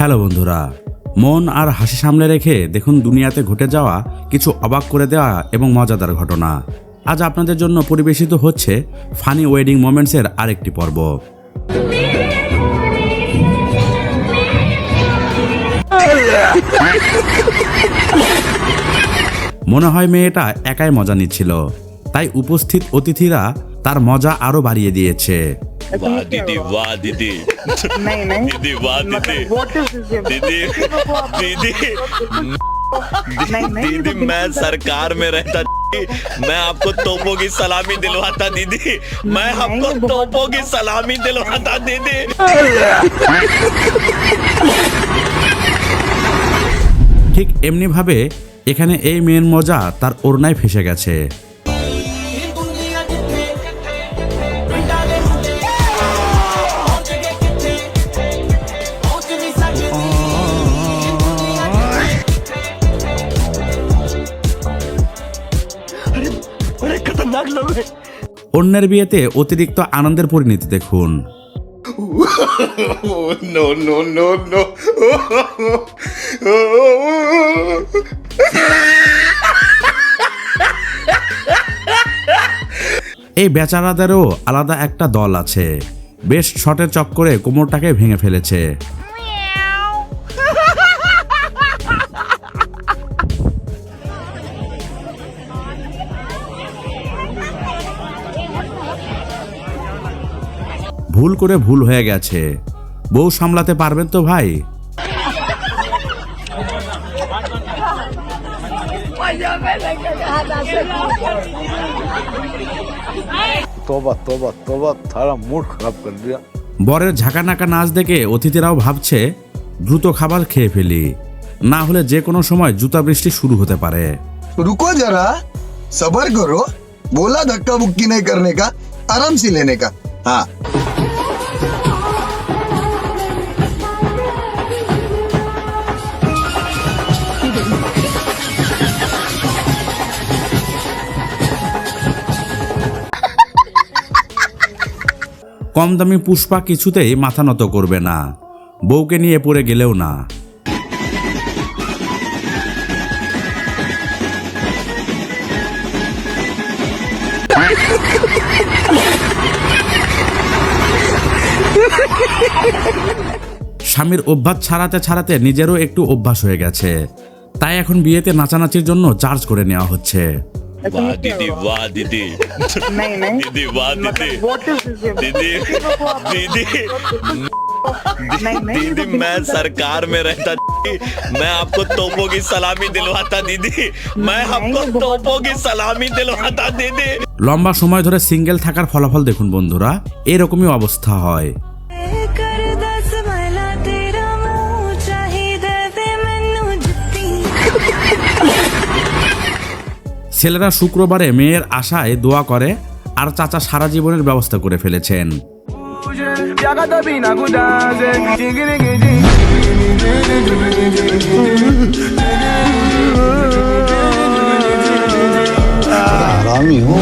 Hello বন্ধুরা, মন আর হাসি সামলে রেখে দেখুন দুনিয়াতে ঘটে যাওয়া কিছু অবাক করে দেওয়া এবং মজাদার ঘটনা। আজ আপনাদের জন্য পরিবেশিত হচ্ছে ফানি ওয়েডিং মোমেন্টসের আরেকটি পর্ব। মনে হয় মেয়েটা একাই মজা নিচ্ছিল, তাই উপস্থিত অতিথিরা তার মজা আরো বাড়িয়ে দিয়েছে। वाह दीदी, वाह दीदी, नहीं दीदी, वाह दीदी, दीदी, दीदी, दीदी, मैं सरकार में रहता, मैं आपको तोपों की सलामी दिलवाता दीदी, मैं आपको तोपों की सलामी दिलवाता दीदी। ঠিক এমনি ভাবে এখানে এই মেয়ের মজা তার ওড়নায় ফেসে গেছে। অন্যের বিয়েতে অতিরিক্ত আনন্দের পরিণতি দেখুন। No, no, no, no. এই বেচারাদেরও আলাদা একটা দল আছে, বেশ শটের চক্করে কোমরটাকে ভেঙে ফেলেছে। ভুল করে ভুল হয়ে গেছে, বউ সামলাতে পারবেন তো ভাই? तौबा तौबा तौबा, थारा मूड खराब कर दिया। বরের ঝাঁকানাকা নাচ দেখে অতিথিরাও ভাবছে দ্রুত খাবার খেয়ে ফেলি, না হলে যে কোনো সময় জুতা বৃষ্টি শুরু হতে পারে। रुको जरा, सबर करो। बोला धक्का बुक्की नहीं करने का, आराम से लेने का। हाँ, কম দামি পুষ্পা কিছুতেই মাথা নত করবে না, বউকে নিয়ে পড়ে গেলেও না। স্বামীর অভ্যাস ছাড়াতে ছাড়াতে নিজেরও একটু অভ্যাস হয়ে গেছে, তাই এখন বিয়েতে নাচানাচির জন্য চার্জ করে নেওয়া হচ্ছে। वाह दीदी, वाह दीदी, नहीं दीदी, वाह दीदी, दीदी, दीदी, दीदी, मैं सरकार में रहता, मैं आपको तोपों की सलामी दिलवाता दीदी, मैं आपको तोपों की सलामी दिलवाता दीदी। লম্বা সময় ধরে সিঙ্গেল থাকার ফলাফল দেখুন বন্ধুরা, এরকমই অবস্থা হয়। ছেলেরা শুক্রবারে মেয়ের আশায় দোয়া করে, আর চাচা সারা জীবনের ব্যবস্থা করে ফেলেছেন। हरामी हो।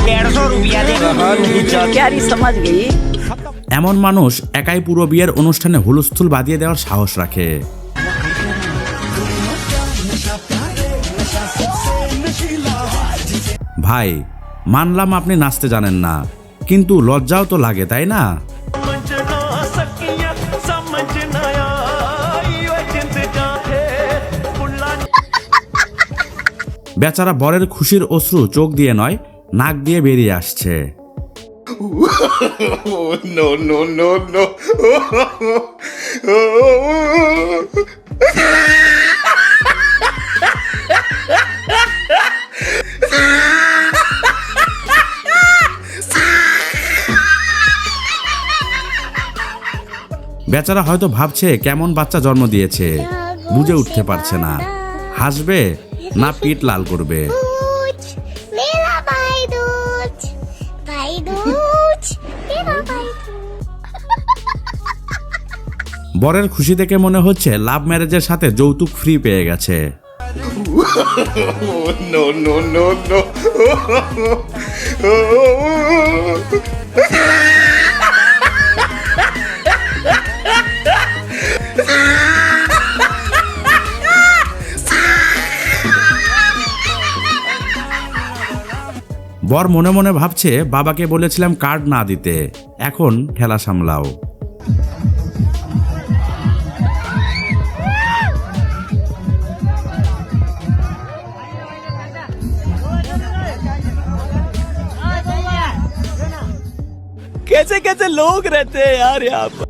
150 रुपया देगा, समझ गई। এমন মানুষ একাই পুরো বিয়ের অনুষ্ঠানে হুলস্থুল বাঁধিয়ে দেওয়ার সাহস রাখে। ভাই, মানলাম আপনি নাচতে জানেন না, কিন্তু লজ্জাও তো লাগে, তাই না? বেচারা বরের খুশির অশ্রু চোখ দিয়ে নয়, নাক দিয়ে বেরিয়ে আসছে। No, no, no, no. বেচারা হয়তো ভাবছে কেমন বাচ্চা জন্ম দিয়েছে, বুঝে উঠতে পারছে না, হাসবে না পিঠ লাল করবে। मेरा भाई दूज, भाई दूज, मेरा भाई दूज। বরের খুশি দেখে মনে হচ্ছে লাভ ম্যারেজের সাথে যৌতুক ফ্রি পেয়ে গেছে। No, no, no, no. বর মনে মনে ভাবছে বাবাকে বলেছিলাম কার্ড না দিতে, এখন ঠেলা সামলাও। कैसे कैसे लोग रहते हैं यार यहाँ पर।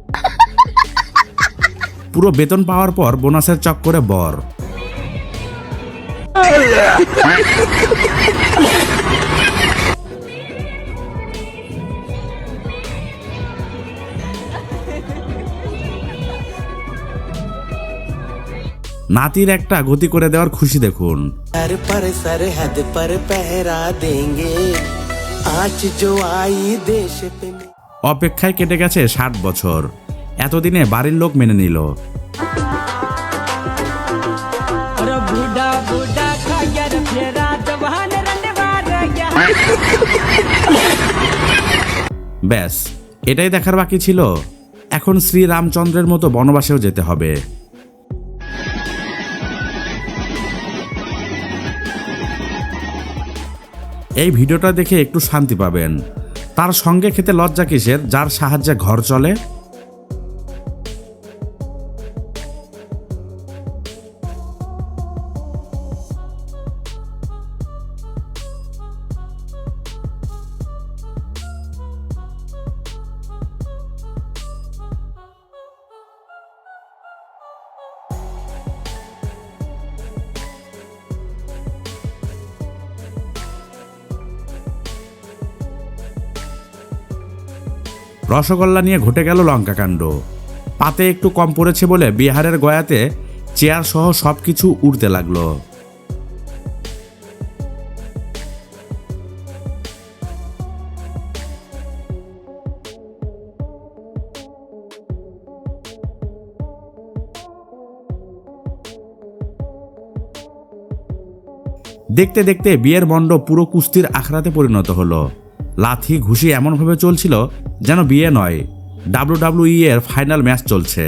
পুরো বেতন পাওয়ার পর বোনাসের চক্করে বর। নাতির একটা গতি করে দেওয়ার খুশি দেখুন। सर पर सरहद पर पहरा देंगे आज जो आई देश पे। অপেক্ষায় কেটে গেছে 60 বছর। এতদিনে বাড়ির লোক মেনে নিল। ব্যাস, এটাই দেখার বাকি ছিল। এখন শ্রীরামচন্দ্রের মতো বনবাসেও যেতে হবে। এই ভিডিওটা দেখে একটু শান্তি পাবেন। তার সঙ্গে খেতে লজ্জা কিসের, যার সাহায্যে ঘর চলে। রসগোল্লা নিয়ে ঘটে গেল লঙ্কাকাণ্ড। পাতে একটু কম পড়েছে বলে বিহারের গয়াতে চেয়ার সহ সবকিছু উড়তে লাগলো। দেখতে দেখতে বিয়ের মণ্ডপ পুরো কুস্তির আখড়াতে পরিণত হলো। লাথি ঘুষি এমনভাবে চলছিল যেন বিয়ে নয়, WWE এর ফাইনাল ম্যাচ চলছে।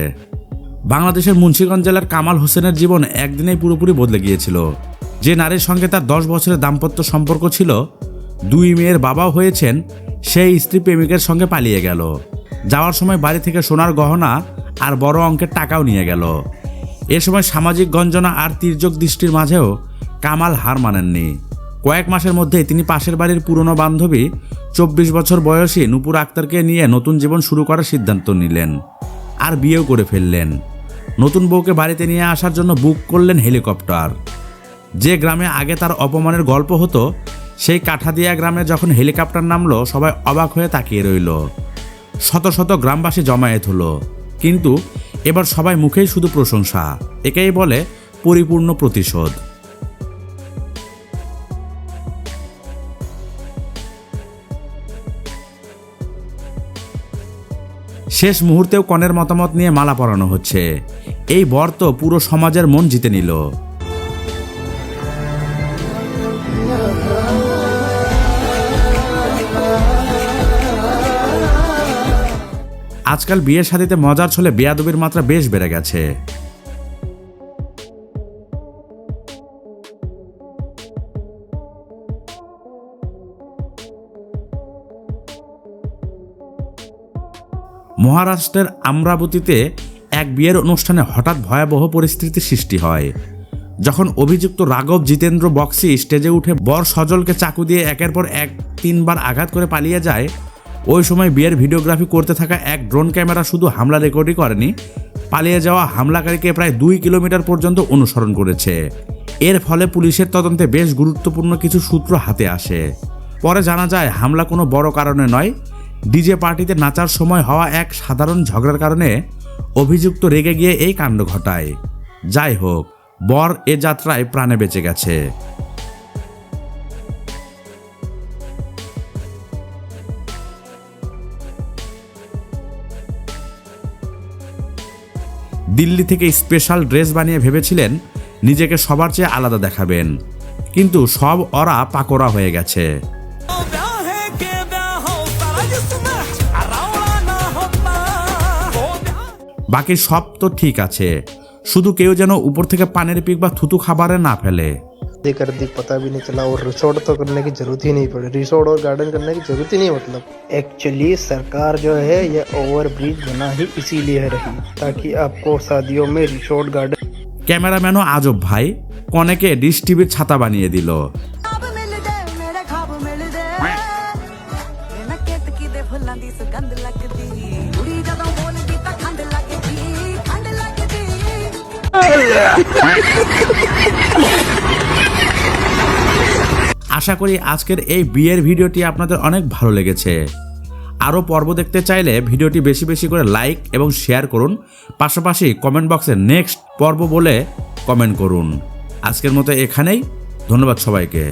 বাংলাদেশের মুন্সিগঞ্জ জেলার কামাল হোসেনের জীবন একদিনেই পুরোপুরি বদলে গিয়েছিল। যে নারীর সঙ্গে তার 10 বছরের দাম্পত্য সম্পর্ক ছিল, 2 মেয়ের বাবাও হয়েছেন, সেই স্ত্রী প্রেমিকের সঙ্গে পালিয়ে গেল। যাওয়ার সময় বাড়ি থেকে সোনার গহনা আর বড় অঙ্কের টাকাও নিয়ে গেল। এ সময় সামাজিক গঞ্জনা আর তির্যক দৃষ্টির মাঝেও কামাল হার মানেননি। কয়েক মাসের মধ্যেই তিনি পাশের বাড়ির পুরনো বান্ধবী 24 বছর বয়সী নূপুর আক্তারকে নিয়ে নতুন জীবন শুরু করার সিদ্ধান্ত নিলেন আর বিয়েও করে ফেললেন। নতুন বউকে বাড়িতে নিয়ে আসার জন্য বুক করলেন হেলিকপ্টার। যে গ্রামে আগে তার অপমানের গল্প হতো, সেই কাঠাদিয়া গ্রামে যখন হেলিকপ্টার নামলো, সবাই অবাক হয়ে তাকিয়ে রইল। শত শত গ্রামবাসী জমায়েত হলো, কিন্তু এবার সবাই মুখেই শুধু প্রশংসা। একেই বলে পরিপূর্ণ প্রতিশোধ। শেষ মুহূর্তেও কনের মতামত নিয়ে মালা পরানো হচ্ছে। এই বর তো পুরো সমাজের মন জিতে নিল। আজকাল বিয়ের শাদীতে মজার ছলে বেয়াদবির মাত্রা বেশ বেড়ে গেছে। মহারাষ্ট্রের আমরাবতীতে এক বিয়ের অনুষ্ঠানে হঠাৎ ভয়াবহ পরিস্থিতির সৃষ্টি হয়। যখন অভিযুক্ত রাঘব জিতেন্দ্র বক্সি স্টেজে উঠে বর সজলকে চাকু দিয়ে একের পর এক 3 বার আঘাত করে পালিয়ে যায়, ওই সময় বিয়ের ভিডিওগ্রাফি করতে থাকা এক ড্রোন ক্যামেরা শুধু হামলা রেকর্ডই করেনি, পালিয়ে যাওয়া হামলাকারীকে প্রায় 2 কিলোমিটার পর্যন্ত অনুসরণ করেছে। এর ফলে পুলিশের তদন্তে বেশ গুরুত্বপূর্ণ কিছু সূত্র হাতে আসে। পরে জানা যায় হামলা কোনো বড় কারণে নয়, ডিজে পার্টিতে নাচার সময় হওয়া এক সাধারণ ঝগড়ার কারণে অভিযুক্ত রেগে গিয়ে এই কাণ্ড ঘটায়। যাই হোক, বর এ যাত্রায় প্রাণে বেঁচে গেছে। দিল্লি থেকে স্পেশাল ড্রেস বানিয়ে ভেবেছিলেন নিজেকে সবার চেয়ে আলাদা দেখাবেন, কিন্তু সব ওরা পাকোড়া হয়ে গেছে। বাকি সব তো ঠিক আছে, শুধু কেউ যেন উপর থেকে পানের পিক বা থুতু খাবারে না ফেলে। कर दी, पता भी नहीं चला। और रिसोर्ट तो करने की जरूरत ही नहीं पड़ी, रिसोर्ट और गार्डन करने की जरूरत ही नहीं। मतलब एक्चुअली सरकार जो है ये ओवरब्रिज बना ही इसीलिए रही ताकि आपको शादियों में रिसोर्ट गार्डन। ক্যামেরাম্যানও আজব ভাই কনেকে ডিশ টিভির ছাতা বানিয়ে দিল। আশা করি আজকের এই বিয়ের ভিডিওটি আপনাদের অনেক ভালো লেগেছে। আরও পর্ব দেখতে চাইলে ভিডিওটি বেশি বেশি করে লাইক এবং শেয়ার করুন, পাশাপাশি কমেন্ট বক্সে নেক্সট পর্ব বলে কমেন্ট করুন। আজকের মতো এখানেই, ধন্যবাদ সবাইকে।